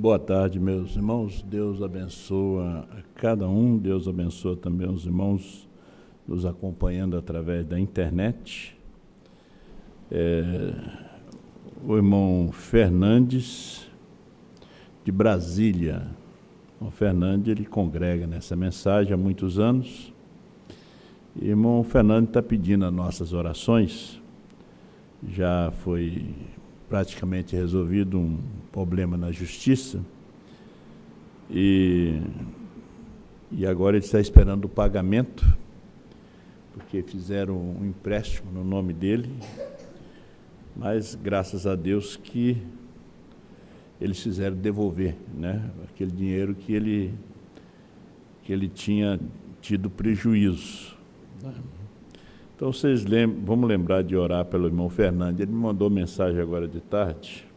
Boa tarde, meus irmãos. Deus abençoa a cada um. Deus abençoa também os irmãos nos acompanhando através da internet. O irmão Fernandes, de Brasília. O irmão Fernandes, ele congrega nessa mensagem há muitos anos. E o irmão Fernandes está pedindo as nossas orações. Já foi praticamente resolvido um problema na justiça e agora ele está esperando o pagamento, porque fizeram um empréstimo no nome dele, mas graças a Deus que eles fizeram devolver, né, aquele dinheiro que ele tinha tido prejuízo. Então, vamos lembrar de orar pelo irmão Fernandes. Ele me mandou mensagem agora de tarde.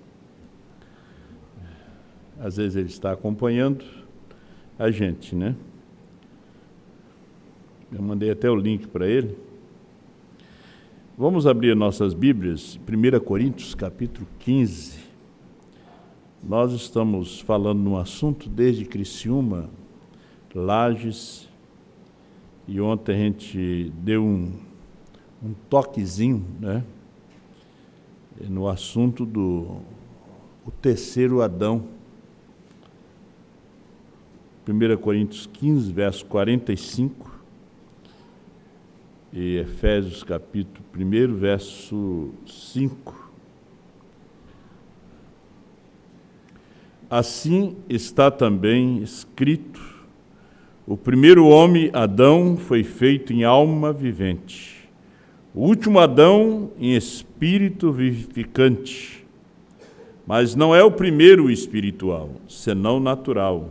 Às vezes ele está acompanhando a gente, né? Eu mandei até o link para ele. Vamos abrir nossas Bíblias, 1 Coríntios, capítulo 15. Nós estamos falando num assunto desde Criciúma, Lages, e ontem a gente deu um toquezinho, né, no assunto do terceiro Adão. 1 Coríntios 15, verso 45, e Efésios capítulo 1, verso 5. Assim está também escrito: o primeiro homem, Adão, foi feito em alma vivente. O último Adão, em espírito vivificante. Mas não é o primeiro o espiritual, senão natural.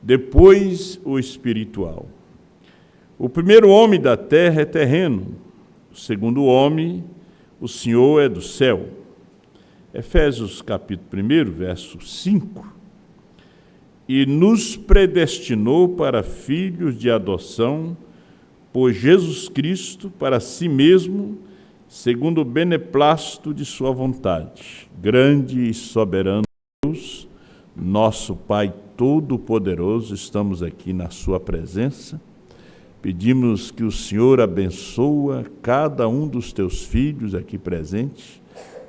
Depois o espiritual. O primeiro homem da terra é terreno. O segundo homem, o Senhor é do céu. Efésios capítulo 1, verso 5. E nos predestinou para filhos de adoção por Jesus Cristo para si mesmo, segundo o beneplácito de sua vontade. Grande e soberano Deus, nosso Pai Todo-Poderoso, estamos aqui na sua presença. Pedimos que o Senhor abençoe cada um dos teus filhos aqui presentes,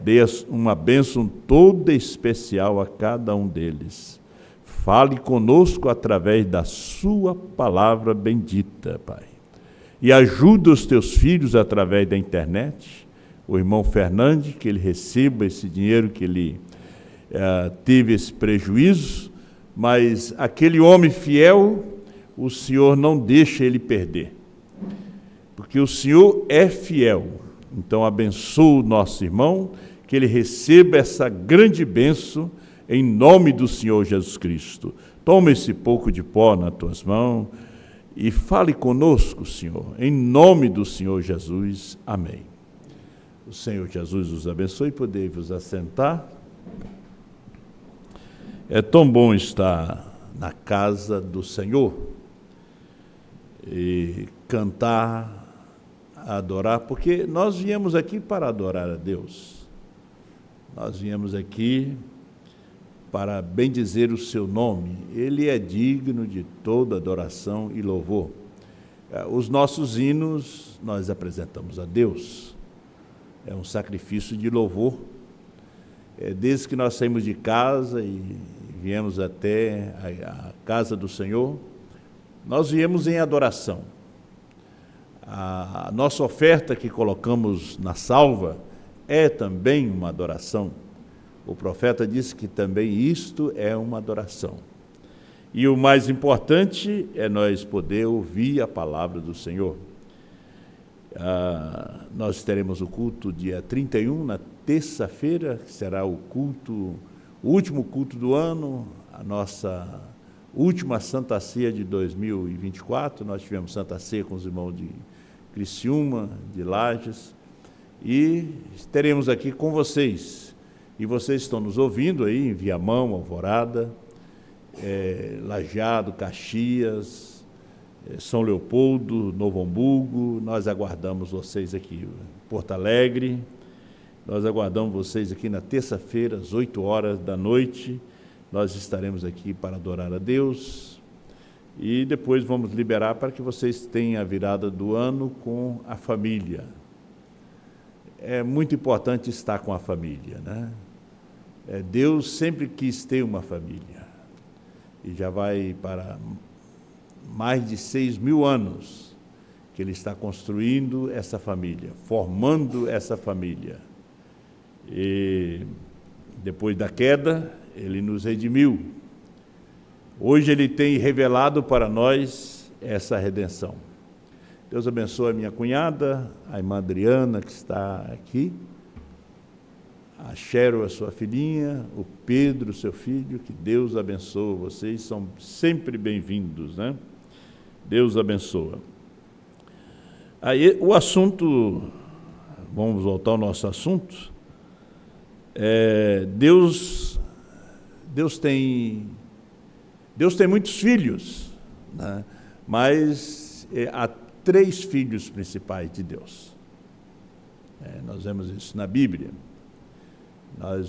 dê uma bênção toda especial a cada um deles. Fale conosco através da sua palavra bendita, Pai. E ajuda os teus filhos através da internet, o irmão Fernandes, que ele receba esse dinheiro que ele teve esse prejuízo, mas aquele homem fiel, o Senhor não deixa ele perder, porque o Senhor é fiel. Então abençoa o nosso irmão, que ele receba essa grande bênção, em nome do Senhor Jesus Cristo. Toma esse pouco de pó nas tuas mãos e fale conosco, Senhor, em nome do Senhor Jesus. Amém. O Senhor Jesus os abençoe. Podei vos assentar. É tão bom estar na casa do Senhor e cantar, adorar, porque nós viemos aqui para adorar a Deus. Nós viemos aqui para bendizer o seu nome. Ele é digno de toda adoração e louvor. Os nossos hinos nós apresentamos a Deus. É um sacrifício de louvor. Desde que nós saímos de casa e viemos até a casa do Senhor, nós viemos em adoração. A nossa oferta que colocamos na salva é também uma adoração. O profeta disse que também isto é uma adoração. E o mais importante é nós poder ouvir a palavra do Senhor. Nós teremos o culto dia 31, na terça-feira, que será o último culto do ano, a nossa última Santa Ceia de 2024. Nós tivemos Santa Ceia com os irmãos de Criciúma, de Lages, e teremos aqui com vocês. E vocês estão nos ouvindo aí em Viamão, Alvorada, Lajeado, Caxias, São Leopoldo, Novo Hamburgo. Nós aguardamos vocês aqui. Porto Alegre, nós aguardamos vocês aqui na terça-feira, às 8 horas da noite, nós estaremos aqui para adorar a Deus e depois vamos liberar para que vocês tenham a virada do ano com a família. É muito importante estar com a família, né? Deus sempre quis ter uma família e já vai para mais de 6.000 anos que Ele está construindo essa família, formando essa família. E depois da queda, Ele nos redimiu. Hoje Ele tem revelado para nós essa redenção. Deus abençoe a minha cunhada, a irmã Adriana, que está aqui, a Cheryl, a sua filhinha, o Pedro, seu filho, que Deus abençoe vocês, são sempre bem-vindos, né? Deus abençoa. Aí o assunto, vamos voltar ao nosso assunto, Deus tem muitos filhos, né? Mas há 3 filhos principais de Deus. Nós vemos isso na Bíblia.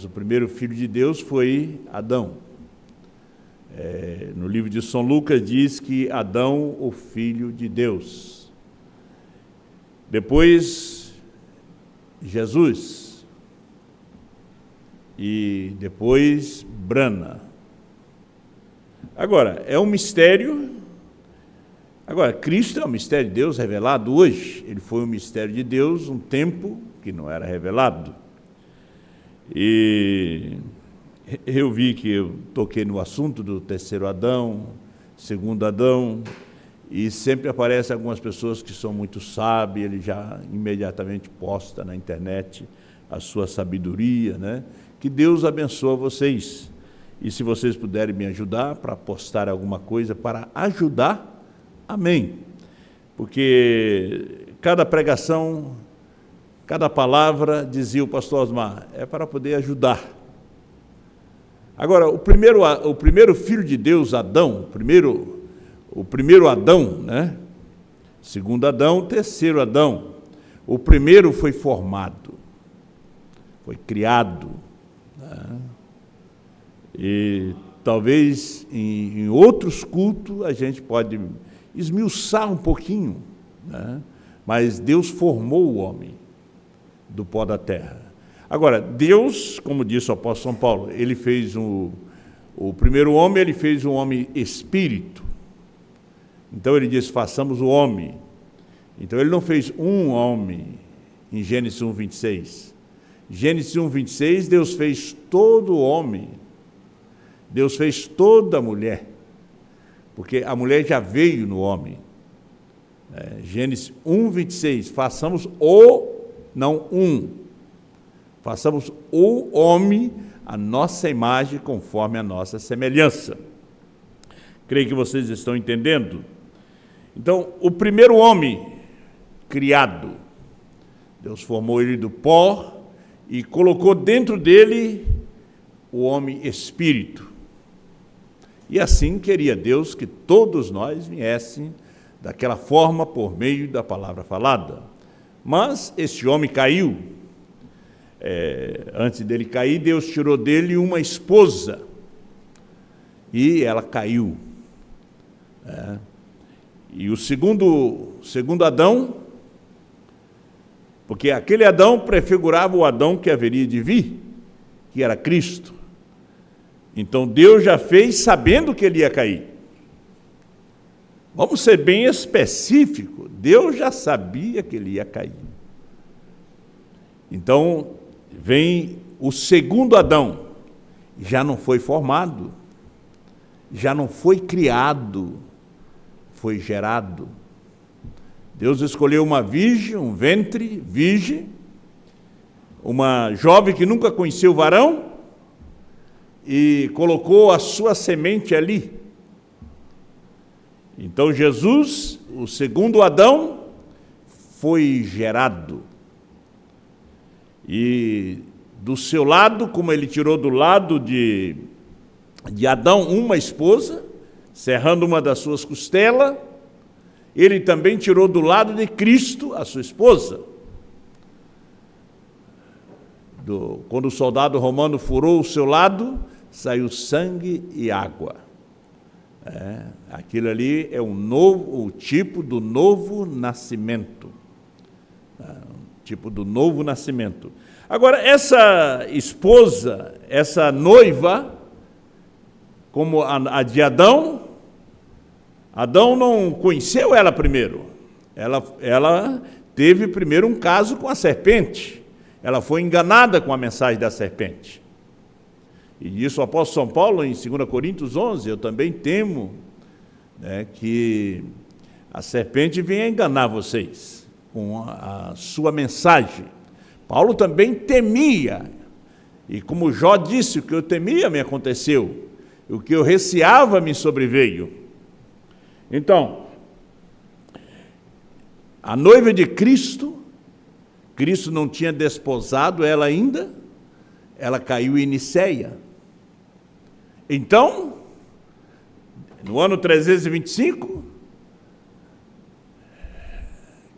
O primeiro filho de Deus foi Adão. No livro de São Lucas diz que Adão, o filho de Deus. Depois, Jesus. E depois, Brana. Agora, é um mistério. Agora, Cristo é um mistério de Deus revelado hoje. Ele foi um mistério de Deus um tempo que não era revelado. E eu vi que eu toquei no assunto do terceiro Adão, segundo Adão, e sempre aparecem algumas pessoas que são muito sábias, ele já imediatamente posta na internet a sua sabedoria, né? Que Deus abençoe vocês. E se vocês puderem me ajudar para postar alguma coisa para ajudar, amém. Porque cada pregação, cada palavra, dizia o pastor Osmar, é para poder ajudar. Agora, o primeiro filho de Deus, Adão, o primeiro Adão, né? Segundo Adão, terceiro Adão. O primeiro foi formado, foi criado, né? E talvez em outros cultos a gente pode esmiuçar um pouquinho, né? Mas Deus formou o homem do pó da terra. Agora, Deus, como disse o apóstolo São Paulo, ele fez o primeiro homem, ele fez um homem espírito. Então ele diz, façamos o homem. Então ele não fez um homem em Gênesis 1:26. Gênesis 1:26, Deus fez todo homem. Deus fez toda mulher. Porque a mulher já veio no homem. Gênesis 1:26, façamos façamos o homem a nossa imagem conforme a nossa semelhança. Creio que vocês estão entendendo. Então, o primeiro homem criado, Deus formou ele do pó e colocou dentro dele o homem espírito. E assim queria Deus que todos nós viessem daquela forma por meio da palavra falada. Mas esse homem caiu. Antes dele cair, Deus tirou dele uma esposa e ela caiu. E o segundo Adão, porque aquele Adão prefigurava o Adão que haveria de vir, que era Cristo. Então Deus já fez sabendo que ele ia cair. Vamos ser bem específico, Deus já sabia que ele ia cair. Então, vem o segundo Adão, já não foi formado, já não foi criado, foi gerado. Deus escolheu uma virgem, um ventre virgem, uma jovem que nunca conheceu o varão, e colocou a sua semente ali. Então Jesus, o segundo Adão, foi gerado. E do seu lado, como ele tirou do lado de Adão uma esposa, cerrando uma das suas costelas, ele também tirou do lado de Cristo a sua esposa. Quando o soldado romano furou o seu lado, saiu sangue e água. Aquilo ali é o tipo do novo nascimento. Tipo do novo nascimento. Agora, essa esposa, essa noiva, como a de Adão, Adão não conheceu ela primeiro. Ela teve primeiro um caso com a serpente. Ela foi enganada com a mensagem da serpente. E isso o apóstolo São Paulo, em 2 Coríntios 11, eu também temo, né, que a serpente venha enganar vocês com a sua mensagem. Paulo também temia, e como Jó disse, o que eu temia me aconteceu, o que eu receava me sobreveio. Então, a noiva de Cristo, Cristo não tinha desposado ela ainda, ela caiu em Niceia. Então, no ano 325,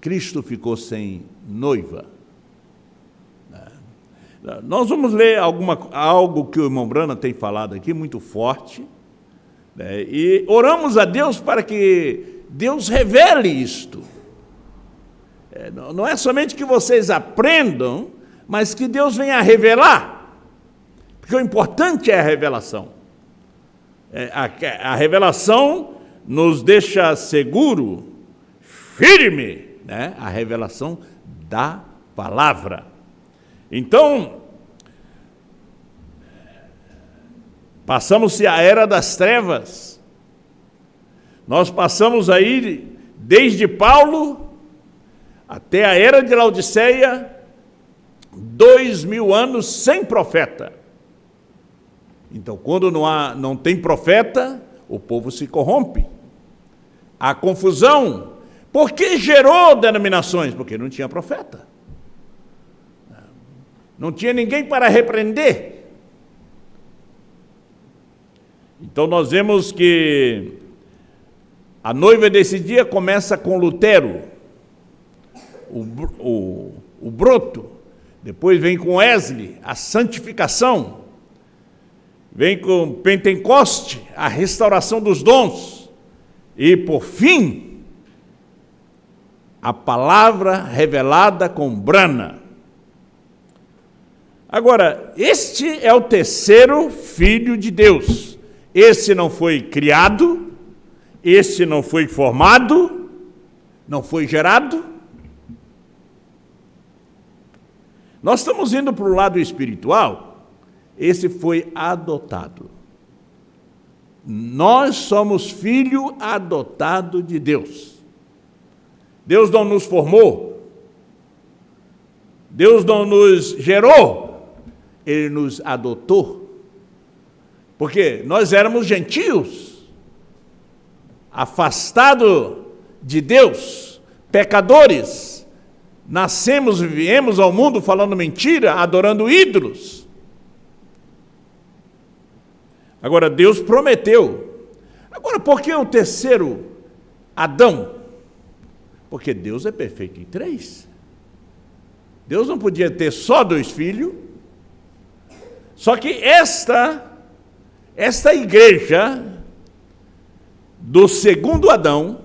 Cristo ficou sem noiva. Nós vamos ler algo que o irmão Brana tem falado aqui, muito forte, né? E oramos a Deus para que Deus revele isto. Não é somente que vocês aprendam, mas que Deus venha a revelar, porque o importante é a revelação. A revelação nos deixa seguro, firme, né? A revelação da palavra. Então, passamos-se a era das trevas. Nós passamos aí, desde Paulo até a era de Laodiceia, 2000 anos sem profeta. Então, quando não tem profeta, o povo se corrompe. Há confusão. Por que gerou denominações? Porque não tinha profeta. Não tinha ninguém para repreender. Então nós vemos que a noiva desse dia começa com Lutero, o broto, depois vem com Wesley, a santificação, vem com Pentecoste, a restauração dos dons, e por fim, a palavra revelada com Brana. Agora, este é o terceiro filho de Deus. Esse não foi criado, esse não foi formado, não foi gerado. Nós estamos indo para o lado espiritual, esse foi adotado. Nós somos filho adotado de Deus. Deus não nos formou, Deus não nos gerou, Ele nos adotou, porque nós éramos gentios, afastados de Deus, pecadores, nascemos e viemos ao mundo falando mentira, adorando ídolos. Agora, Deus prometeu. Agora, por que o terceiro Adão? Porque Deus é perfeito em três. Deus não podia ter só 2 filhos. Só que esta igreja do segundo Adão,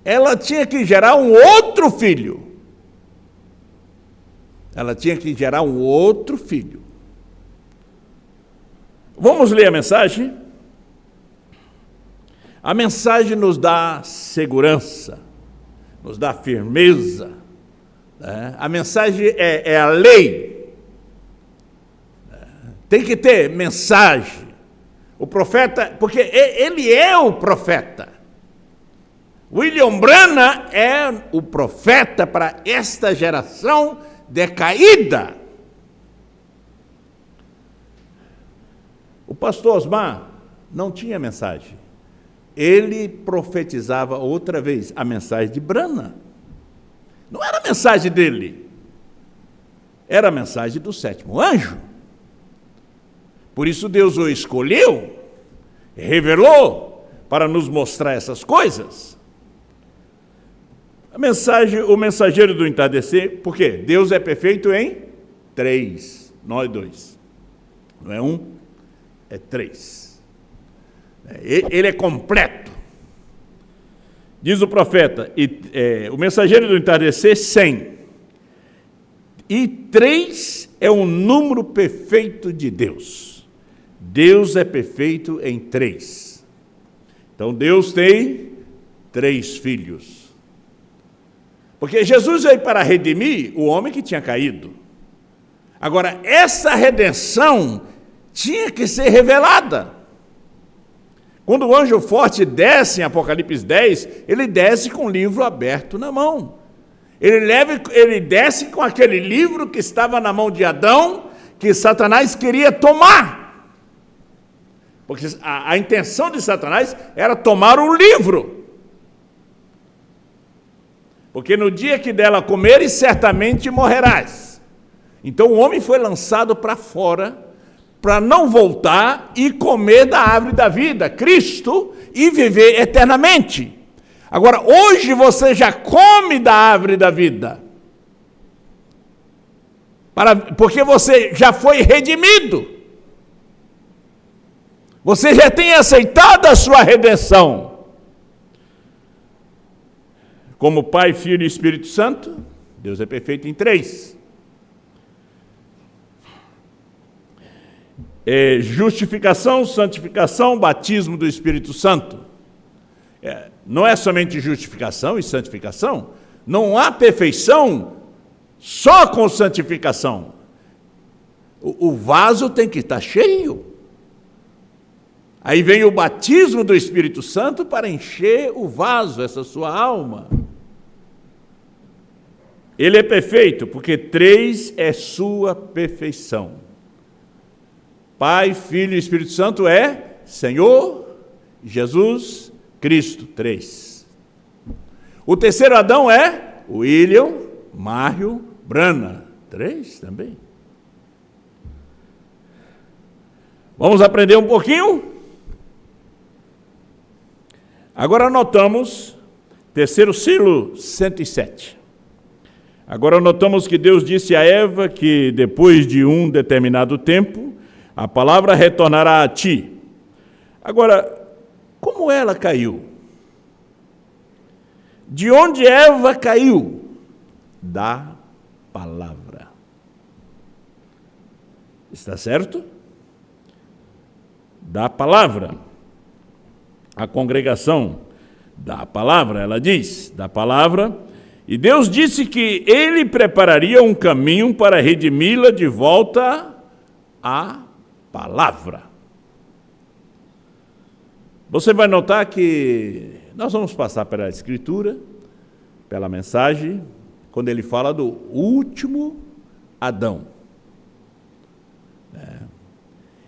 ela tinha que gerar um outro filho. Ela tinha que gerar um outro filho. Vamos ler a mensagem? A mensagem nos dá segurança, nos dá firmeza. Né? A mensagem é a lei. Tem que ter mensagem. O profeta, porque ele é o profeta. William Branham é o profeta para esta geração decaída. O pastor Osmar não tinha mensagem. Ele profetizava outra vez a mensagem de Branham. Não era a mensagem dele. Era a mensagem do 7º anjo. Por isso Deus o escolheu, revelou para nos mostrar essas coisas. O mensageiro do entardecer, por quê? Deus é perfeito em 3, nós 2. Não é um, é 3. Ele é completo. Diz o profeta, o mensageiro do entardecer, 100. E 3 é o número perfeito de Deus. Deus é perfeito em 3. Então Deus tem 3 filhos. Porque Jesus veio para redimir o homem que tinha caído. Agora, essa redenção tinha que ser revelada. Quando o anjo forte desce em Apocalipse 10, ele desce com o livro aberto na mão. Ele desce com aquele livro que estava na mão de Adão, que Satanás queria tomar. Porque a intenção de Satanás era tomar o livro. Porque no dia que dela comeres, certamente morrerás. Então o homem foi lançado para fora, para não voltar e comer da árvore da vida, Cristo, e viver eternamente. Agora, hoje você já come da árvore da vida, porque você já foi redimido. Você já tem aceitado a sua redenção. Como Pai, Filho e Espírito Santo, Deus é perfeito em 3. Justificação, santificação, batismo do Espírito Santo. Não é somente justificação e santificação. Não há perfeição só com santificação. O vaso tem que estar cheio. Aí vem o batismo do Espírito Santo para encher o vaso, essa sua alma. Ele é perfeito, porque 3 é sua perfeição. Pai, Filho e Espírito Santo é Senhor, Jesus, Cristo, 3. O terceiro Adão é William, Mário, Brana, 3 também. Vamos aprender um pouquinho? Agora notamos, terceiro selo, 107. Agora notamos que Deus disse a Eva que depois de um determinado tempo, a palavra retornará a ti. Agora, como ela caiu? De onde Eva caiu? Da palavra. Está certo? Da palavra. A congregação da palavra, ela diz, da palavra. E Deus disse que ele prepararia um caminho para redimi-la de volta à palavra. Você vai notar que nós vamos passar pela Escritura, pela mensagem, quando ele fala do último Adão.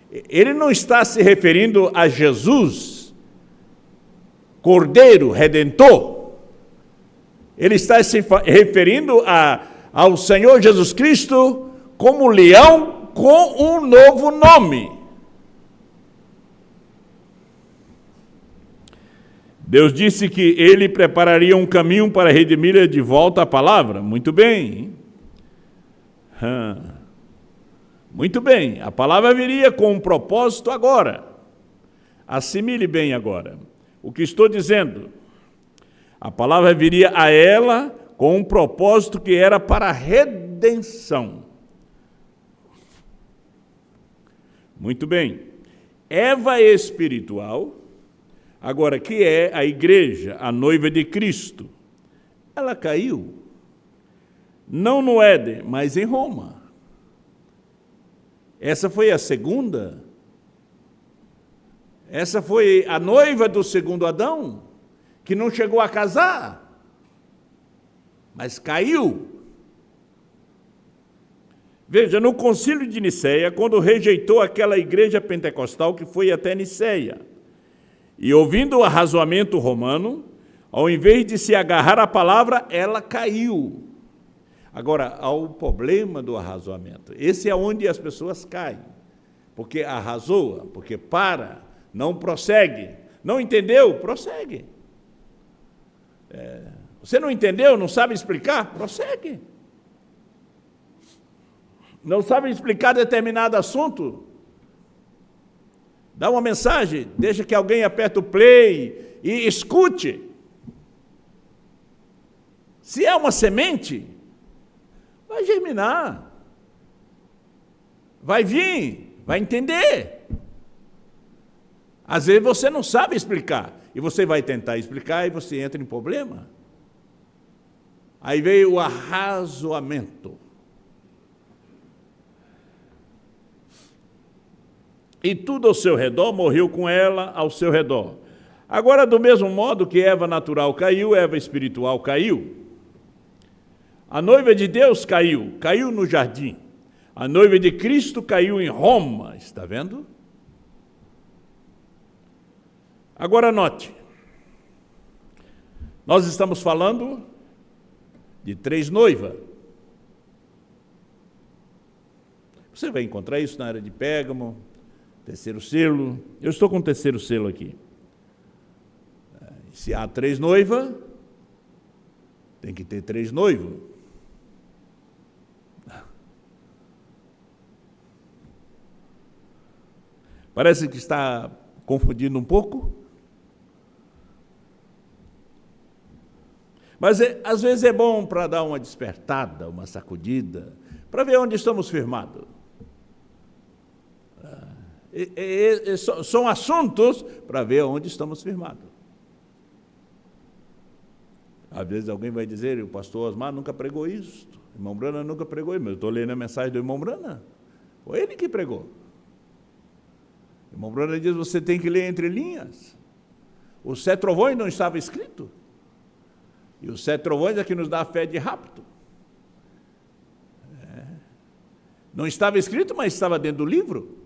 Ele não está se referindo a Jesus, Cordeiro Redentor. Ele está se referindo ao Senhor Jesus Cristo como leão com um novo nome. Deus disse que ele prepararia um caminho para redimir de volta a palavra. Muito bem. Muito bem. A palavra viria com um propósito agora. Assimile bem agora. O que estou dizendo? A palavra viria a ela com um propósito que era para a redenção. Muito bem. Eva espiritual, agora que é a igreja, a noiva de Cristo, ela caiu, não no Éden, mas em Roma. Essa foi a segunda. Essa foi a noiva do segundo Adão, que não chegou a casar, mas caiu. Veja, no concílio de Niceia, quando rejeitou aquela igreja pentecostal que foi até Niceia, e ouvindo o arrazoamento romano, ao invés de se agarrar à palavra, ela caiu. Agora, há o problema do arrazoamento. Esse é onde as pessoas caem, porque arrazoa, porque para, não prossegue. Não entendeu? Prossegue. Você não entendeu? Não sabe explicar? Prossegue. Não sabe explicar determinado assunto? Dá uma mensagem, deixa que alguém aperte o play e escute. Se é uma semente, vai germinar. Vai vir, vai entender. Às vezes você não sabe explicar, e você vai tentar explicar e você entra em problema. Aí veio o arrazoamento. E tudo ao seu redor morreu com ela ao seu redor. Agora, do mesmo modo que Eva natural caiu, Eva espiritual caiu. A noiva de Deus caiu no jardim. A noiva de Cristo caiu em Roma, está vendo? Agora note, nós estamos falando de 3 noivas. Você vai encontrar isso na área de Pérgamo, terceiro selo. Eu estou com o terceiro selo aqui. Se há 3 noivas, tem que ter 3 noivos. Parece que está confundindo um pouco. Mas às vezes é bom para dar uma despertada, uma sacudida, para ver onde estamos firmados. São assuntos para ver onde estamos firmados. Às vezes alguém vai dizer, o pastor Osmar nunca pregou isso, o irmão Brana nunca pregou isso, mas eu estou lendo a mensagem do irmão Brana. Foi ele que pregou. O irmão Brana diz, você tem que ler entre linhas. Os 7 trovões não estava escrito. E os 7 trovões é que nos dá a fé de rapto. Não estava escrito, mas estava dentro do livro.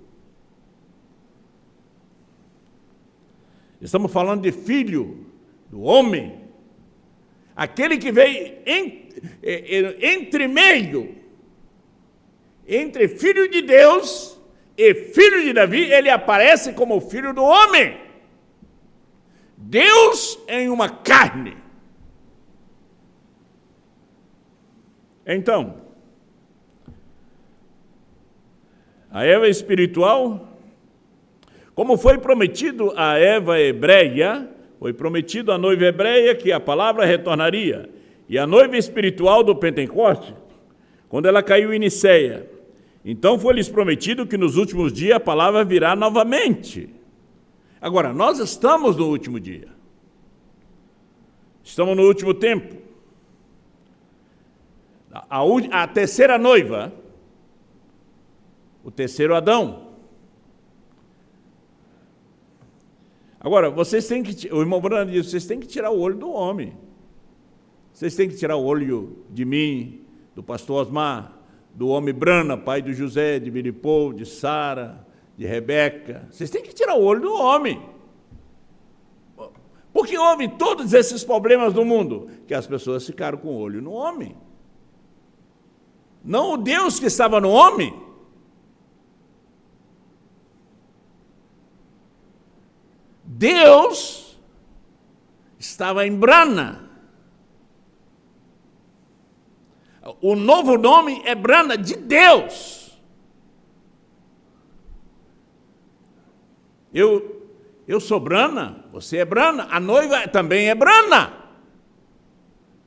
Estamos falando de filho, do homem. Aquele que veio entre meio, entre filho de Deus e filho de Davi, ele aparece como filho do homem. Deus em uma carne. Então, a Eva espiritual, como foi prometido a Eva hebreia, foi prometido à noiva hebreia que a palavra retornaria. E a noiva espiritual do Pentecoste, quando ela caiu em Niceia, então foi-lhes prometido que nos últimos dias a palavra virá novamente. Agora, nós estamos no último dia. Estamos no último tempo. A terceira noiva, o terceiro Adão. Agora, vocês têm que, o irmão Bruno diz, vocês têm que tirar o olho do homem. Vocês têm que tirar o olho de mim, do pastor Osmar, do homem Brana, pai do José, de Biripou, de Sara, de Rebeca. Vocês têm que tirar o olho do homem. Porque houve todos esses problemas do mundo, que as pessoas ficaram com o olho no homem. Não o Deus que estava no homem. Deus estava em Brana. O novo nome é Brana, de Deus. Eu sou Brana, você é Brana, a noiva também é Brana.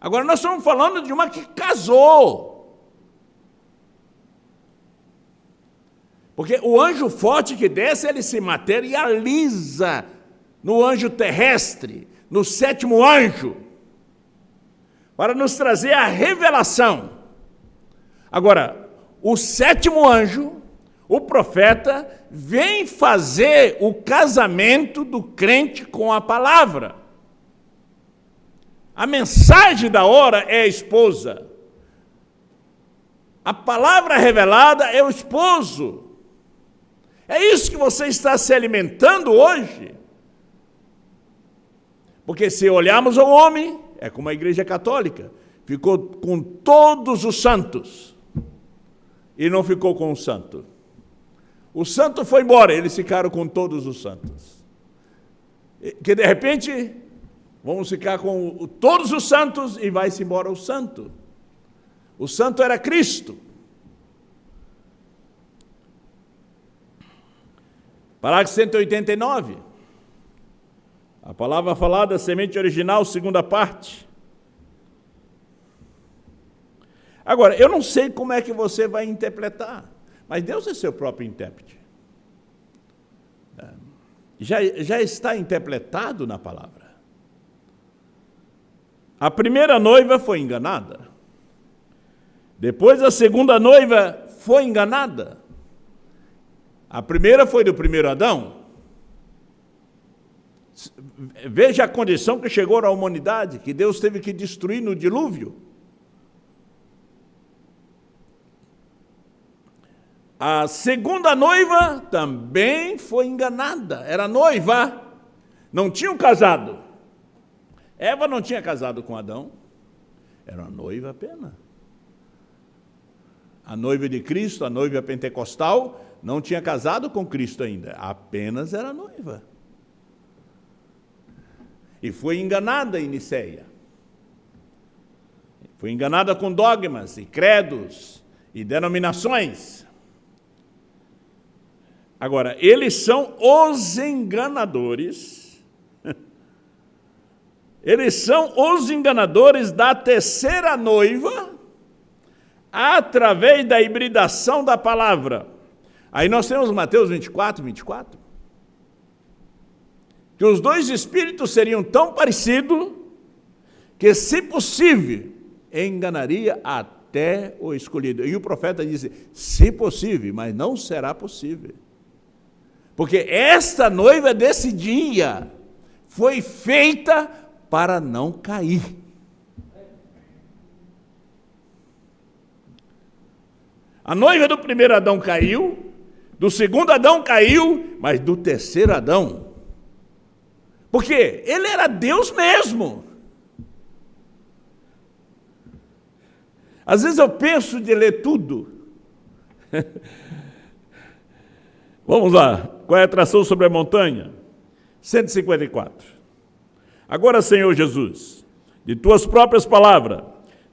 Agora nós estamos falando de uma que casou. Porque o anjo forte que desce, ele se materializa no anjo terrestre, no 7º anjo, para nos trazer a revelação. Agora, o 7º anjo, o profeta, vem fazer o casamento do crente com a palavra. A mensagem da hora é a esposa. A palavra revelada é o esposo. É isso que você está se alimentando hoje. Porque se olharmos ao homem, é como a Igreja Católica, ficou com todos os santos e não ficou com o santo. O santo foi embora, eles ficaram com todos os santos. Que de repente, vamos ficar com todos os santos e vai-se embora o santo. O santo era Cristo. Parágrafo 189. A palavra falada, semente original, segunda parte. Agora, eu não sei como é que você vai interpretar, mas Deus é seu próprio intérprete. Já está interpretado na palavra. A primeira noiva foi enganada. Depois a segunda noiva foi enganada. A primeira foi do primeiro Adão. Veja a condição que chegou à humanidade, que Deus teve que destruir no dilúvio. A segunda noiva também foi enganada. Era noiva, não tinham casado. Eva não tinha casado com Adão, era uma noiva apenas. A noiva de Cristo, a noiva pentecostal, não tinha casado com Cristo ainda, apenas era noiva. E foi enganada em Niceia. Foi enganada com dogmas e credos e denominações. Agora, eles são os enganadores. Eles são os enganadores da terceira noiva através da hibridação da palavra. Aí nós temos Mateus 24, 24. Que os dois espíritos seriam tão parecidos que, se possível, enganaria até o escolhido. E o profeta disse, se possível, mas não será possível. Porque esta noiva desse dia foi feita para não cair. A noiva do primeiro Adão caiu, do segundo Adão caiu, mas do terceiro Adão. Porque ele era Deus mesmo. Às vezes eu penso de ler tudo. Vamos lá. Qual é a atração sobre a montanha? 154. Agora, Senhor Jesus, de tuas próprias palavras,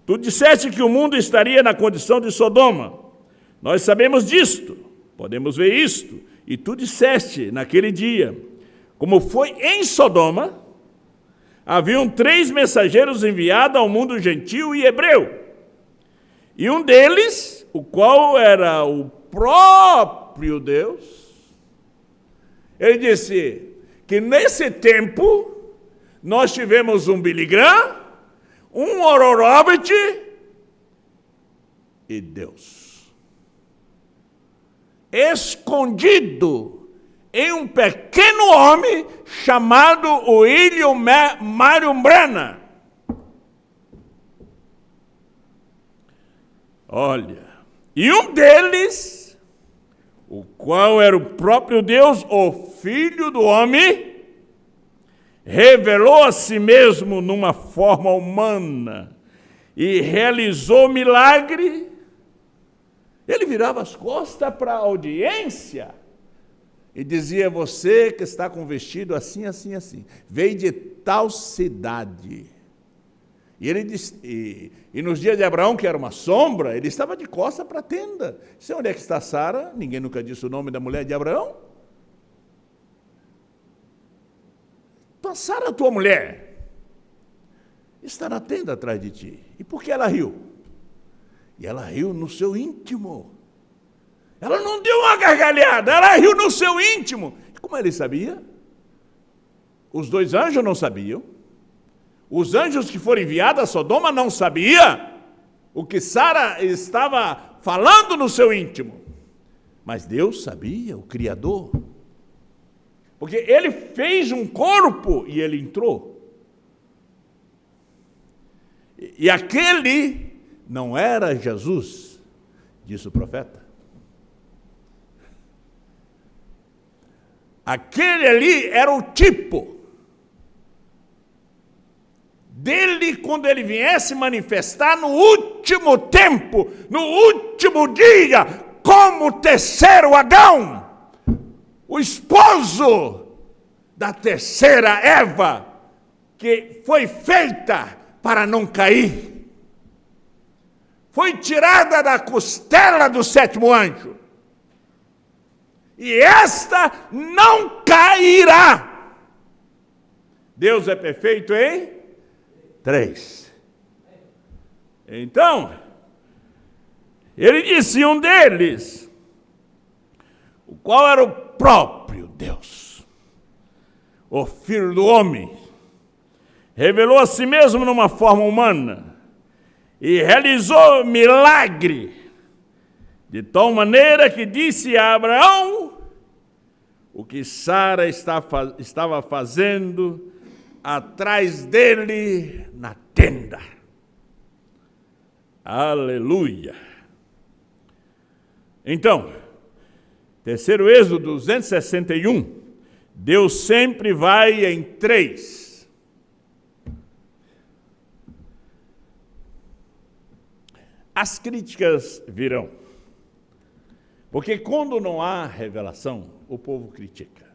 tu disseste que o mundo estaria na condição de Sodoma. Nós sabemos disto, podemos ver isto, e tu disseste naquele dia, como foi em Sodoma, haviam 3 mensageiros enviados ao mundo gentil e hebreu, e um deles, o qual era o próprio Deus, ele disse que nesse tempo nós tivemos um Billy Graham, um Oral Roberts e Deus. Escondido em um pequeno homem chamado William Marion Branham. Olha, e um deles, o qual era o próprio Deus, o Filho do Homem, revelou a si mesmo numa forma humana e realizou milagre. Ele virava as costas para a audiência e dizia, você que está com vestido assim, assim, assim, veio de tal cidade. E ele disse, e nos dias de Abraão, que era uma sombra, ele estava de costas para a tenda. Disse, onde é que está Sara? Ninguém nunca disse o nome da mulher de Abraão. Então, Sara, tua mulher, está na tenda atrás de ti. E por que ela riu? E ela riu no seu íntimo. Ela não deu uma gargalhada, ela riu no seu íntimo. Como ele sabia? Os 2 anjos não sabiam. Os anjos que foram enviados a Sodoma não sabiam o que Sara estava falando no seu íntimo. Mas Deus sabia, o Criador. Porque ele fez um corpo e ele entrou. E aquele não era Jesus, disse o profeta. Aquele ali era o tipo dele quando ele viesse manifestar no último tempo, no último dia, como terceiro Adão, o esposo da terceira Eva, que foi feita para não cair. Foi tirada da costela do 7º anjo. e esta não cairá. Deus é perfeito em 3. Então, ele disse um deles, o qual era o próprio Deus, o Filho do Homem, revelou a si mesmo numa forma humana e realizou milagre, de tal maneira que disse a Abraão o que Sara estava fazendo atrás dele na tenda. Aleluia! Então, terceiro Êxodo 261, Deus sempre vai em 3. As críticas virão, porque quando não há revelação, o povo critica.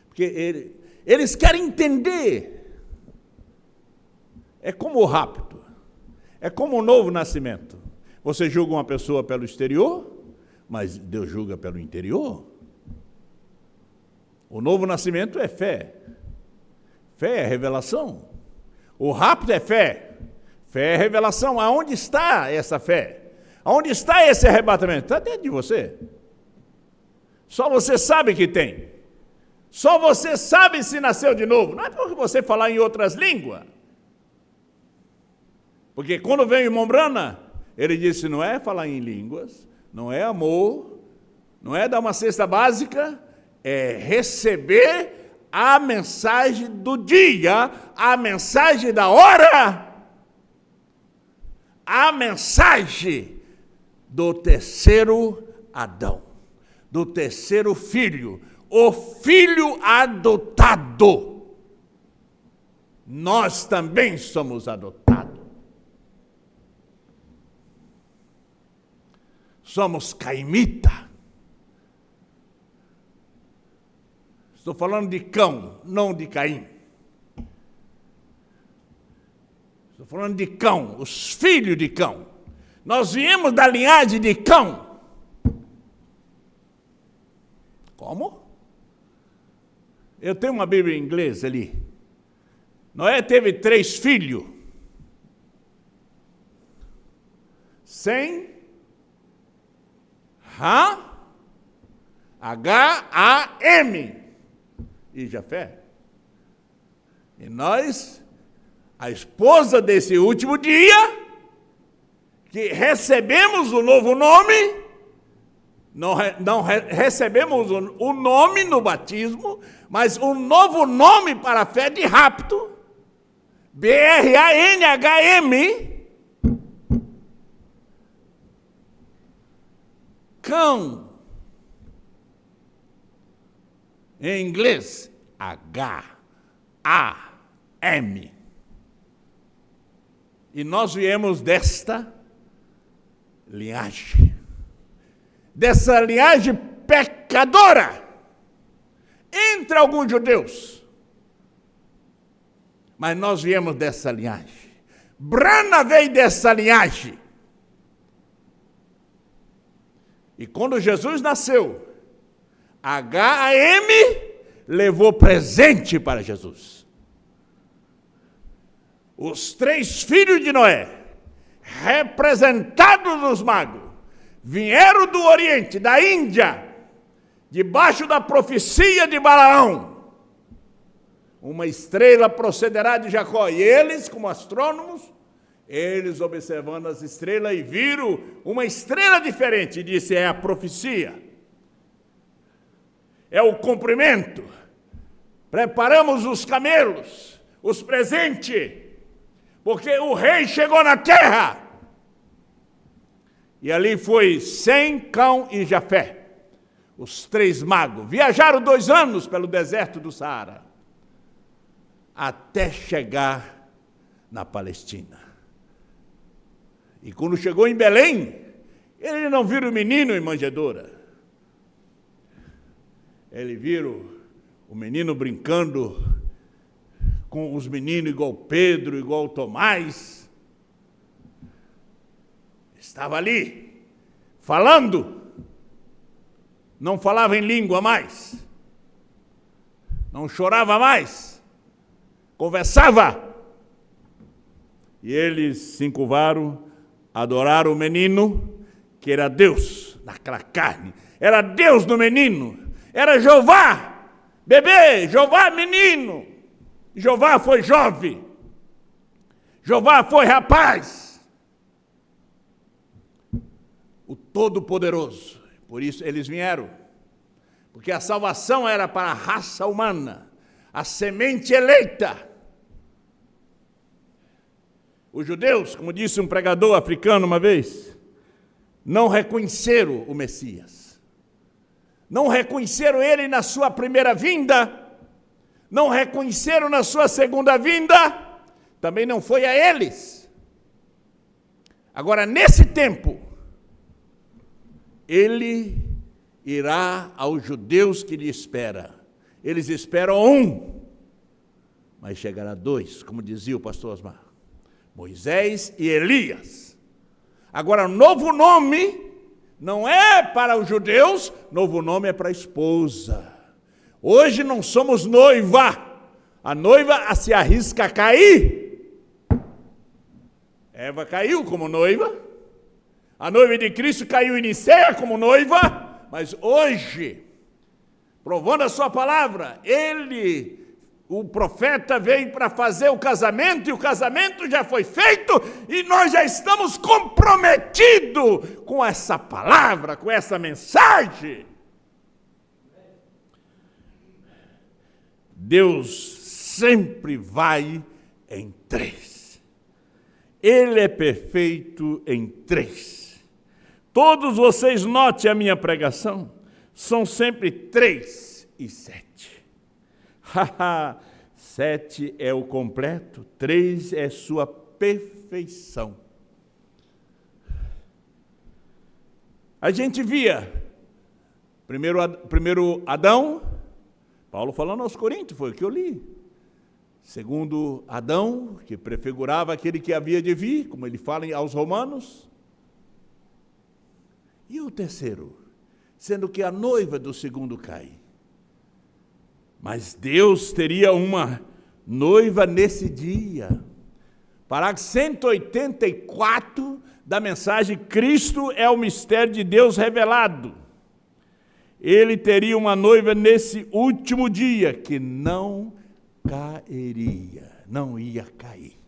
Porque eles querem entender. É como o rapto, é como o novo nascimento. Você julga uma pessoa pelo exterior, mas Deus julga pelo interior. O novo nascimento é fé. Fé é revelação. O rapto é fé. Fé é revelação. Aonde está essa fé? Aonde está esse arrebatamento? Está dentro de você. Só você sabe que tem. Só você sabe se nasceu de novo. Não é porque você falar em outras línguas. Porque quando veio o irmão Brana, ele disse, não é falar em línguas, não é amor, não é dar uma cesta básica, é receber a mensagem do dia, a mensagem da hora, a mensagem do terceiro Adão, do terceiro filho, o filho adotado. Nós também somos adotados. Somos caimita. Estou falando de cão, não de Caim. Estou falando de cão, os filhos de cão. Nós viemos da linhagem de cão. Como? Eu tenho uma Bíblia em inglês ali. Noé teve 3 filhos. Sem H-A-M e Jafé. E nós, a esposa desse último dia, que recebemos o novo nome, não recebemos o nome no batismo, mas um novo nome para a fé de rapto, B-R-A-N-H-M, cão. Em inglês, H-A-M. E nós viemos desta linhagem. Dessa linhagem pecadora. Entre alguns judeus. Mas nós viemos dessa linhagem. Brana veio dessa linhagem. E quando Jesus nasceu, H-A-M levou presente para Jesus. Os 3 filhos de Noé, representados nos magos, vieram do Oriente, da Índia, debaixo da profecia de Balaão. Uma estrela procederá de Jacó. E eles, como astrônomos, eles observando as estrelas e viram uma estrela diferente. E disse, é a profecia. É o cumprimento. Preparamos os camelos, os presentes, porque o rei chegou na terra. E ali foi Sem, Cão e Jafé, os 3 magos. Viajaram 2 anos pelo deserto do Saara, até chegar na Palestina. E quando chegou em Belém, ele não viu o menino em manjedoura. Ele viu o menino brincando com os meninos igual Pedro, igual Tomás. Estava ali, falando. não falava em língua mais, não chorava mais, conversava. E eles se encurvaram, adoraram o menino, que era Deus naquela carne, era Deus no menino, era Jeová, bebê, Jeová menino, Jeová foi jovem, Jeová foi rapaz, o Todo-Poderoso. Por isso eles vieram, porque a salvação era para a raça humana, a semente eleita. Os judeus, como disse um pregador africano uma vez, não reconheceram o Messias. Não reconheceram ele na sua primeira vinda, não reconheceram na sua segunda vinda, também não foi a eles. Agora, nesse tempo, ele irá aos judeus que lhe esperam. Eles esperam um, mas chegará dois, como dizia o pastor Osmar. Moisés e Elias. Agora, novo nome não é para os judeus, novo nome é para a esposa. Hoje não somos noiva. A noiva se arrisca a cair. Eva caiu como noiva. A noiva de Cristo caiu em Nicéia como noiva. Mas hoje, provando a sua palavra, o profeta veio para fazer o casamento, e o casamento já foi feito, e nós já estamos comprometidos com essa palavra, com essa mensagem. Deus sempre vai em três. Ele é perfeito em três. Todos vocês notem a minha pregação, são sempre 3 e 7. 7 é o completo, 3 é sua perfeição. A gente via, primeiro Adão, Paulo falando aos Coríntios, foi o que eu li. Segundo Adão, que prefigurava aquele que havia de vir, como ele fala aos Romanos. E o terceiro, sendo que a noiva do segundo cai. Mas Deus teria uma noiva nesse dia. Parágrafo 184 da mensagem, Cristo é o mistério de Deus revelado. Ele teria uma noiva nesse último dia, que não cairia, não ia cair.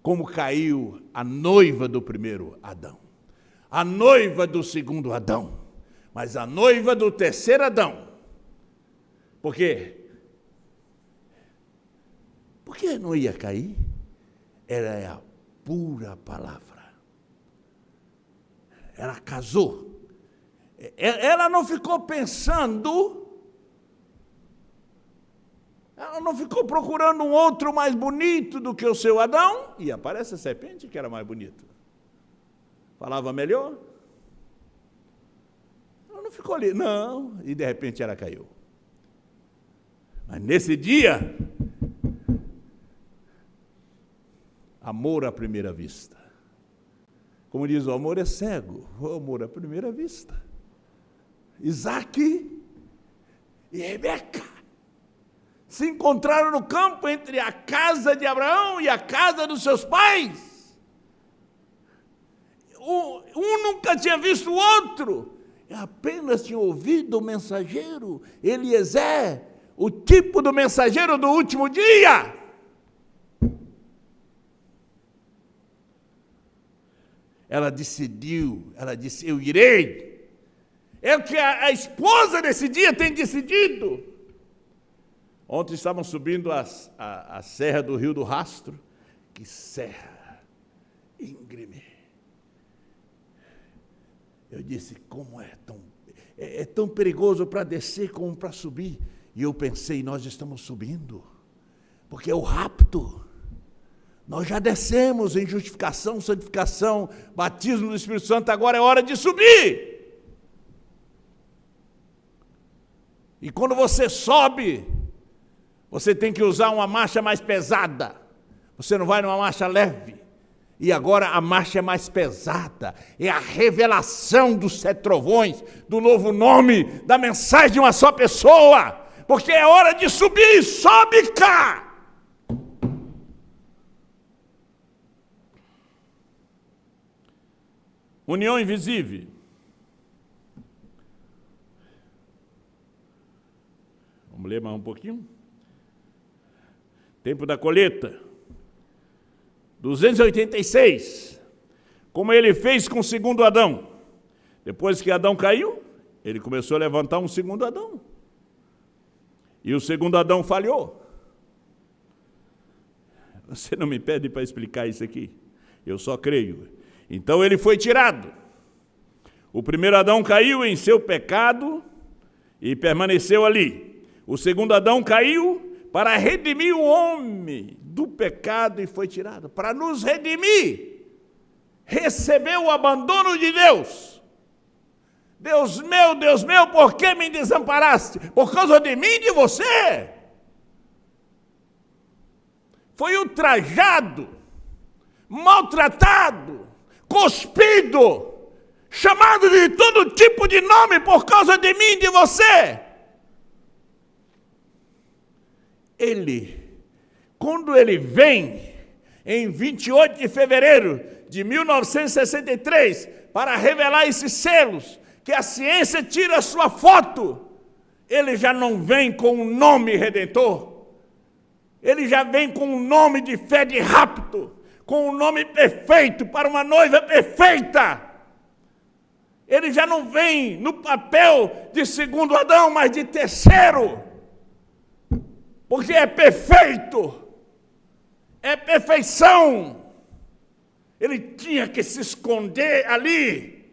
Como caiu a noiva do primeiro Adão, a noiva do segundo Adão, mas a noiva do terceiro Adão. Por quê? Porque não ia cair? Era a pura palavra. Ela casou. Ela não ficou pensando, ela não ficou procurando um outro mais bonito do que o seu Adão, e aparece a serpente que era mais bonito. Falava melhor. Ela não ficou ali, não, e de repente ela caiu. Mas nesse dia, amor à primeira vista. Como diz, o amor é cego, o amor à primeira vista. Isaac e Rebeca se encontraram no campo entre a casa de Abraão e a casa dos seus pais. Um nunca tinha visto o outro, apenas tinha ouvido o mensageiro, Eliezer, o tipo do mensageiro do último dia. Ela decidiu, ela disse, eu irei. É o que a esposa desse dia tem decidido. Ontem estavam subindo a serra do Rio do Rastro. Que serra íngreme. Eu disse, como é tão perigoso para descer como para subir. E eu pensei, nós estamos subindo, porque é o rapto. Nós já descemos em justificação, santificação, batismo do Espírito Santo, agora é hora de subir. E quando você sobe, você tem que usar uma marcha mais pesada. Você não vai numa marcha leve. E agora a marcha é mais pesada. É a revelação dos 7 trovões, do novo nome, da mensagem de uma só pessoa. Porque é hora de subir, sobe cá! União invisível. Vamos ler mais um pouquinho? Tempo da colheita. 286. Como ele fez com o segundo Adão. Depois que Adão caiu, ele começou a levantar um segundo Adão. E o segundo Adão falhou. Você não me pede para explicar isso aqui. Eu só creio. Então ele foi tirado. O primeiro Adão caiu em seu pecado e permaneceu ali. O segundo Adão caiu para redimir o homem do pecado e foi tirado. Para nos redimir. Recebeu o abandono de Deus. Deus meu, por que me desamparaste? Por causa de mim e de você. Foi ultrajado, maltratado, cuspido, chamado de todo tipo de nome por causa de mim e de você. Quando ele vem, em 28 de fevereiro de 1963, para revelar esses selos, que a ciência tira a sua foto, ele já não vem com um nome redentor, ele já vem com um nome de fé de rapto, com um nome perfeito para uma noiva perfeita. Ele já não vem no papel de segundo Adão, mas de terceiro. Porque é perfeito. É perfeição. Ele tinha que se esconder ali.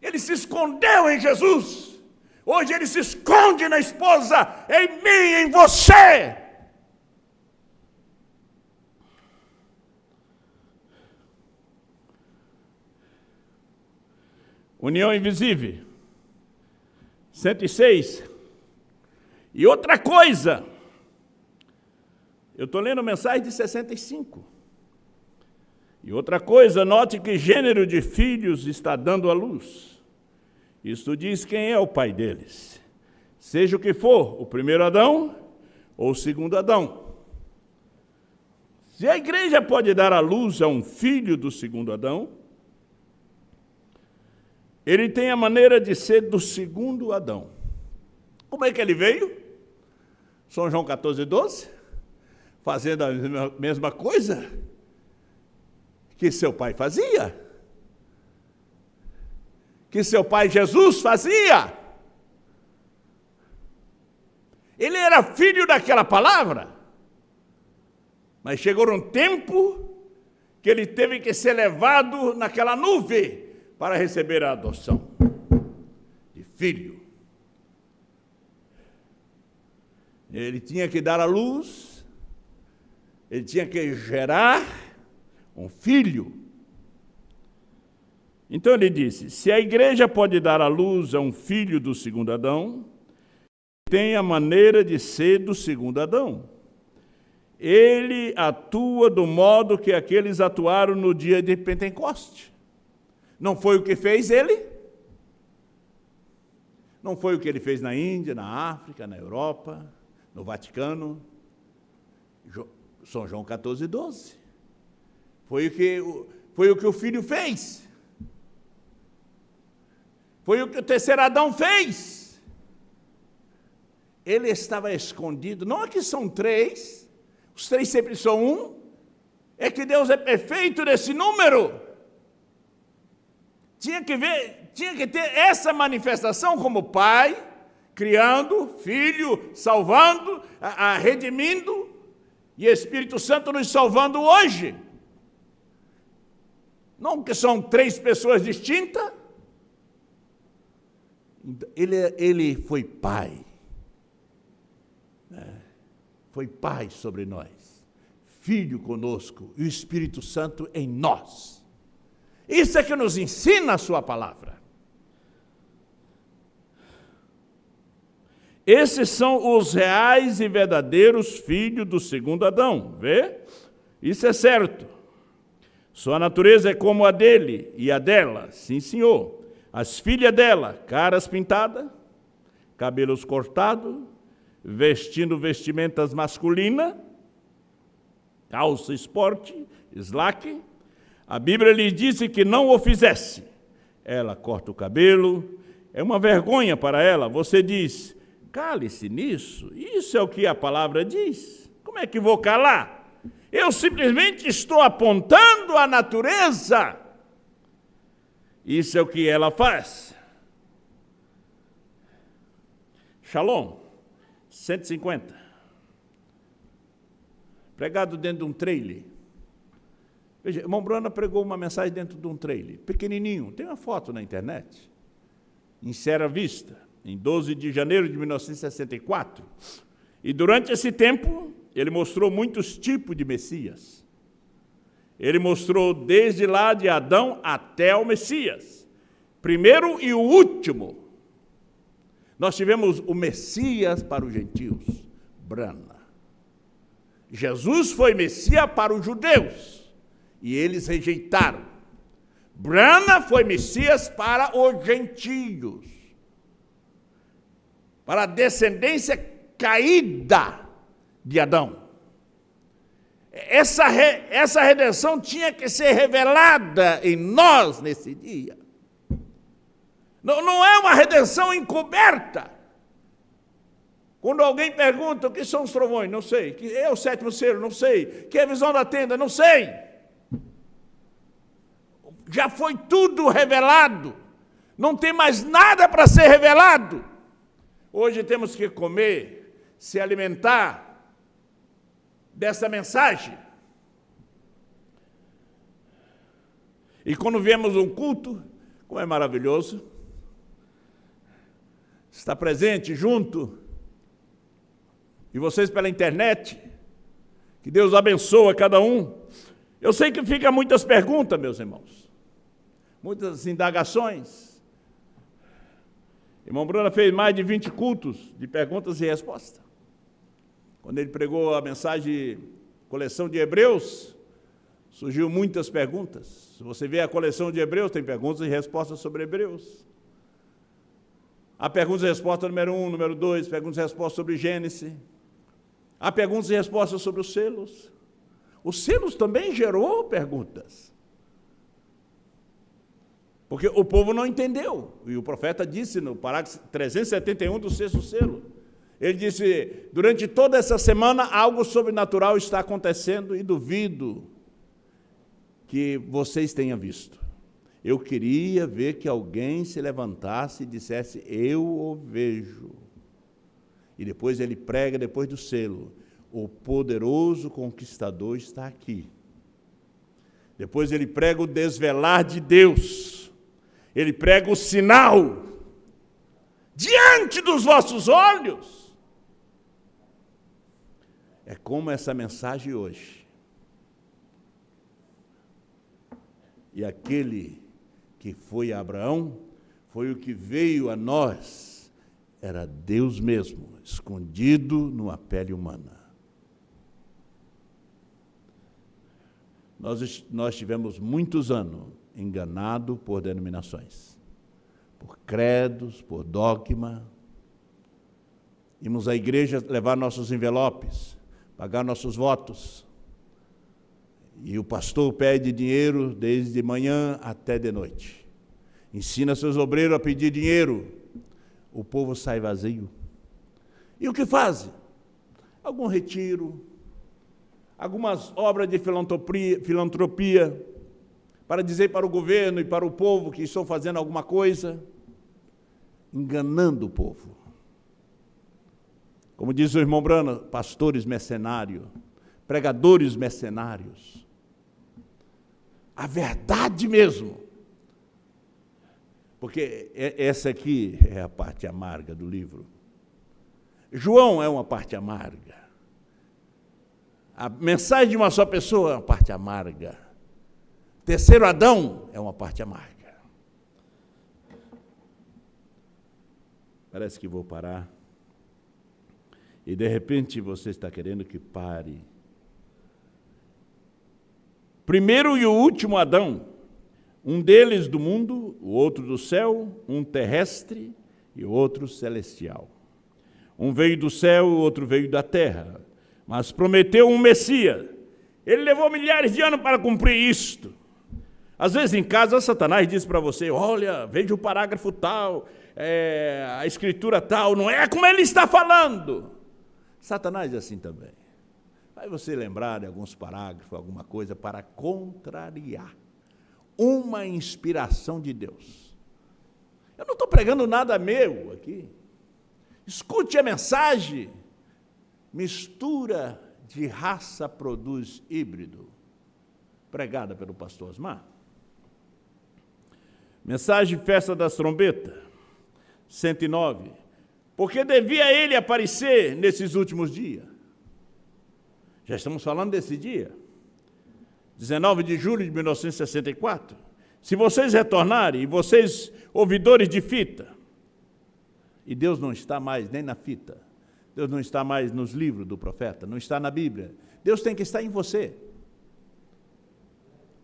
Ele se escondeu em Jesus. Hoje ele se esconde na esposa, em mim, em você. União invisível. 106. E outra coisa. Eu estou lendo mensagem de 65. E outra coisa, note que gênero de filhos está dando à luz. Isto diz quem é o pai deles. Seja o que for, o primeiro Adão ou o segundo Adão. Se a igreja pode dar à luz a um filho do segundo Adão, ele tem a maneira de ser do segundo Adão. Como é que ele veio? São João 14:12, fazendo a mesma coisa que seu pai fazia, que seu pai Jesus fazia. Ele era filho daquela palavra, mas chegou um tempo que ele teve que ser levado naquela nuvem para receber a adoção de filho. Ele tinha que dar à luz, ele tinha que gerar um filho. Então ele disse, se a igreja pode dar à luz a um filho do segundo Adão, tem a maneira de ser do segundo Adão. Ele atua do modo que aqueles atuaram no dia de Pentecoste. Não foi o que fez ele? Não foi o que ele fez na Índia, na África, na Europa, no Vaticano? São João 14:12. Foi o que o Filho fez. Foi o que o terceiro Adão fez. Ele estava escondido. Não é que são três, os três sempre são um. É que Deus é perfeito nesse número. Tinha que ter essa manifestação como Pai, criando, Filho, salvando, redimindo, e Espírito Santo nos salvando hoje. Não que são três pessoas distintas. Ele foi Pai. Foi Pai sobre nós. Filho conosco e o Espírito Santo em nós. Isso é que nos ensina a sua palavra. Esses são os reais e verdadeiros filhos do segundo Adão. Vê? Isso é certo. Sua natureza é como a dele e a dela, sim, senhor. As filhas dela, caras pintadas, cabelos cortados, vestindo vestimentas masculinas, calça esporte, slack. A Bíblia lhe disse que não o fizesse. Ela corta o cabelo, é uma vergonha para ela. Você diz, cale-se nisso, isso é o que a palavra diz. Como é que vou calar? Eu simplesmente estou apontando a natureza. Isso é o que ela faz. Shalom, 150. Pregado dentro de um trailer. Veja, irmão Bruna pregou uma mensagem dentro de um trailer, pequenininho, tem uma foto na internet, em Serra Vista, em 12 de janeiro de 1964. E durante esse tempo, ele mostrou muitos tipos de Messias. Ele mostrou desde lá de Adão até o Messias. Primeiro e o último. Nós tivemos o Messias para os gentios, Brana. Jesus foi Messias para os judeus, e eles rejeitaram. Brana foi Messias para os gentios, para a descendência caída de Adão. Essa redenção tinha que ser revelada em nós nesse dia. Não é uma redenção encoberta. Quando alguém pergunta o que são os trovões, não sei. Que é o sétimo selo, não sei. Que é a visão da tenda, não sei. Já foi tudo revelado. Não tem mais nada para ser revelado. Hoje temos que comer, se alimentar dessa mensagem. E quando vemos um culto, como é maravilhoso, está presente junto, e vocês pela internet, que Deus abençoe cada um. Eu sei que fica muitas perguntas, meus irmãos, muitas indagações. Irmão Bruno fez mais de 20 cultos de perguntas e respostas. Quando ele pregou a mensagem, coleção de Hebreus, surgiu muitas perguntas. Se você vê a coleção de Hebreus, tem perguntas e respostas sobre Hebreus. Há perguntas e respostas número 1, número 2, perguntas e respostas sobre Gênesis. Há perguntas e respostas sobre os selos. Os selos também gerou perguntas. Porque o povo não entendeu. E o profeta disse no parágrafo 371 do sexto selo, ele disse, durante toda essa semana algo sobrenatural está acontecendo e duvido que vocês tenham visto. Eu queria ver que alguém se levantasse e dissesse, eu o vejo. E depois ele prega, depois do selo, o poderoso conquistador está aqui. Depois ele prega o desvelar de Deus. Ele prega o sinal diante dos vossos olhos. É como essa mensagem hoje. E aquele que foi a Abraão, foi o que veio a nós, era Deus mesmo, escondido numa pele humana. Nós tivemos muitos anos enganados por denominações, por credos, por dogma. Íamos à igreja levar nossos envelopes, pagar nossos votos. E o pastor pede dinheiro desde de manhã até de noite. Ensina seus obreiros a pedir dinheiro. O povo sai vazio. E o que fazem? Algum retiro, algumas obras de filantropia, para dizer para o governo e para o povo que estão fazendo alguma coisa, enganando o povo. Como diz o irmão Brana, pastores mercenários, pregadores mercenários. A verdade mesmo. Porque essa aqui é a parte amarga do livro. João é uma parte amarga. A mensagem de uma só pessoa é uma parte amarga. Terceiro Adão é uma parte amarga. Parece que vou parar. E de repente você está querendo que pare. Primeiro e o último Adão, um deles do mundo, o outro do céu, um terrestre e o outro celestial. Um veio do céu, o outro veio da terra, mas prometeu um Messias. Ele levou milhares de anos para cumprir isto. Às vezes em casa, Satanás diz para você, olha, veja o parágrafo tal, a escritura tal, não é como ele está falando. Satanás é assim também. Vai você lembrar de alguns parágrafos, alguma coisa para contrariar uma inspiração de Deus. Eu não estou pregando nada meu aqui. Escute a mensagem. Mistura de raça produz híbrido. Pregada pelo pastor Osmar. Mensagem Festa das Trombetas, 109. Porque devia ele aparecer nesses últimos dias. Já estamos falando desse dia. 19 de julho de 1964. Se vocês retornarem, e vocês, ouvidores de fita, e Deus não está mais nem na fita, Deus não está mais nos livros do profeta, não está na Bíblia. Deus tem que estar em você.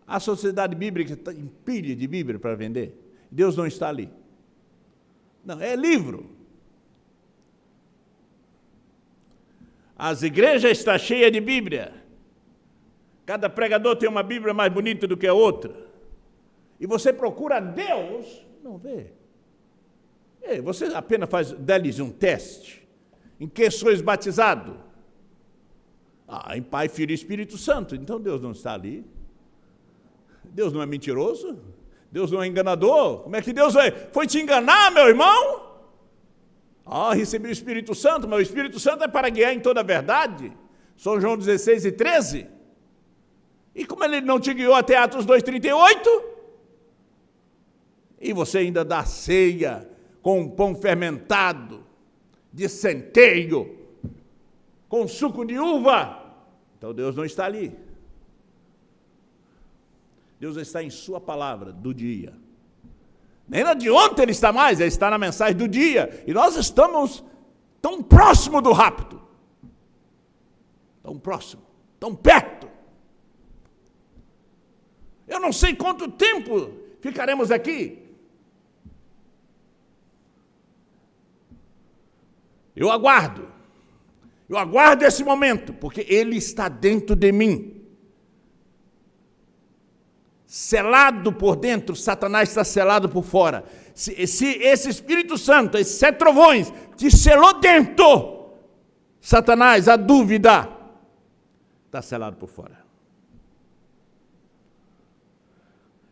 A sociedade bíblica está em pilha de Bíblia para vender. Deus não está ali. Não, é livro. As igrejas estão cheias de Bíblia. Cada pregador tem uma Bíblia mais bonita do que a outra. E você procura Deus, não vê. Você apenas faz, dá-lhes um teste. Em que sois batizado? Em Pai, Filho e Espírito Santo. Então Deus não está ali. Deus não é mentiroso? Deus não é enganador? Como é que Deus foi te enganar, meu irmão? Recebi o Espírito Santo, mas o Espírito Santo é para guiar em toda a verdade. São João 16 e 13. E como ele não te guiou até Atos 2,38? E você ainda dá ceia com um pão fermentado, de centeio, com suco de uva. Então Deus não está ali. Deus está em sua palavra do dia. Nem na de ontem ele está mais, ele está na mensagem do dia. E nós estamos tão próximo do rapto. Tão próximo, tão perto. Eu não sei quanto tempo ficaremos aqui. Eu aguardo esse momento, porque ele está dentro de mim. Selado por dentro, Satanás está selado por fora. Se esse Espírito Santo, esses 7 trovões, te selou dentro, Satanás, a dúvida, está selado por fora.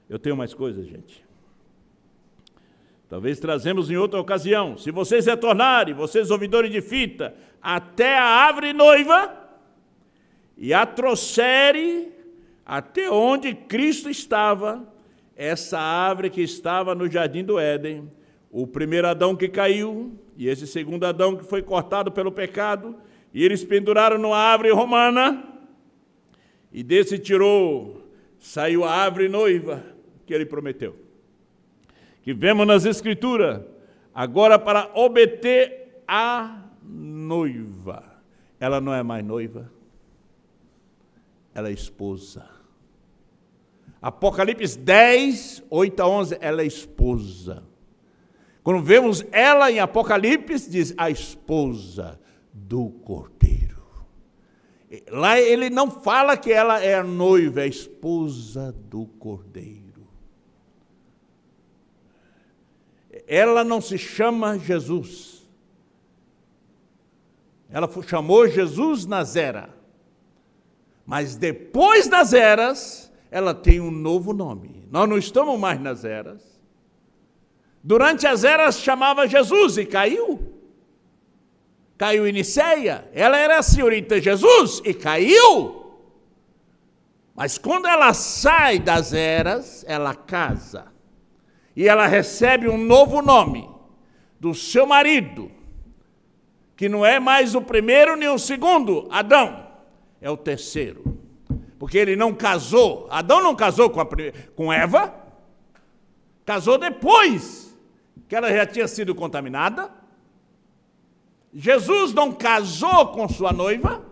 Eu tenho mais coisas, gente. Talvez trazemos em outra ocasião. Se vocês retornarem, vocês ouvidores de fita, até a árvore noiva, e a trouxerem até onde Cristo estava, essa árvore que estava no jardim do Éden, o primeiro Adão que caiu, e esse segundo Adão que foi cortado pelo pecado, e eles penduraram numa árvore romana, e desse saiu a árvore noiva que ele prometeu. Que vemos nas Escrituras, agora para obter a noiva. Ela não é mais noiva, ela é esposa. Apocalipse 10, 8 a 11, ela é esposa. Quando vemos ela em Apocalipse, diz a esposa do Cordeiro. Lá ele não fala que ela é a noiva, é a esposa do Cordeiro. Ela não se chama Jesus. Ela chamou Jesus nas eras. Mas depois das eras, ela tem um novo nome. Nós não estamos mais nas eras. Durante as eras chamava Jesus e caiu. Caiu em Niceia. Ela era a senhorita Jesus e caiu. Mas quando ela sai das eras, ela casa. E ela recebe um novo nome do seu marido, que não é mais o primeiro nem o segundo, Adão, é o terceiro. Porque ele não casou, Adão não casou com Eva, casou depois que ela já tinha sido contaminada. Jesus não casou com sua noiva,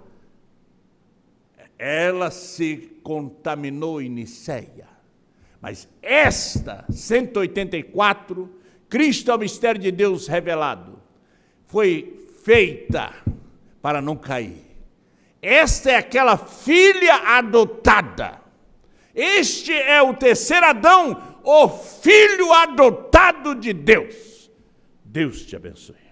ela se contaminou em Niceia. Mas esta, 184, Cristo é o mistério de Deus revelado, foi feita para não cair. Esta é aquela filha adotada. Este é o terceiro Adão, o filho adotado de Deus. Deus te abençoe.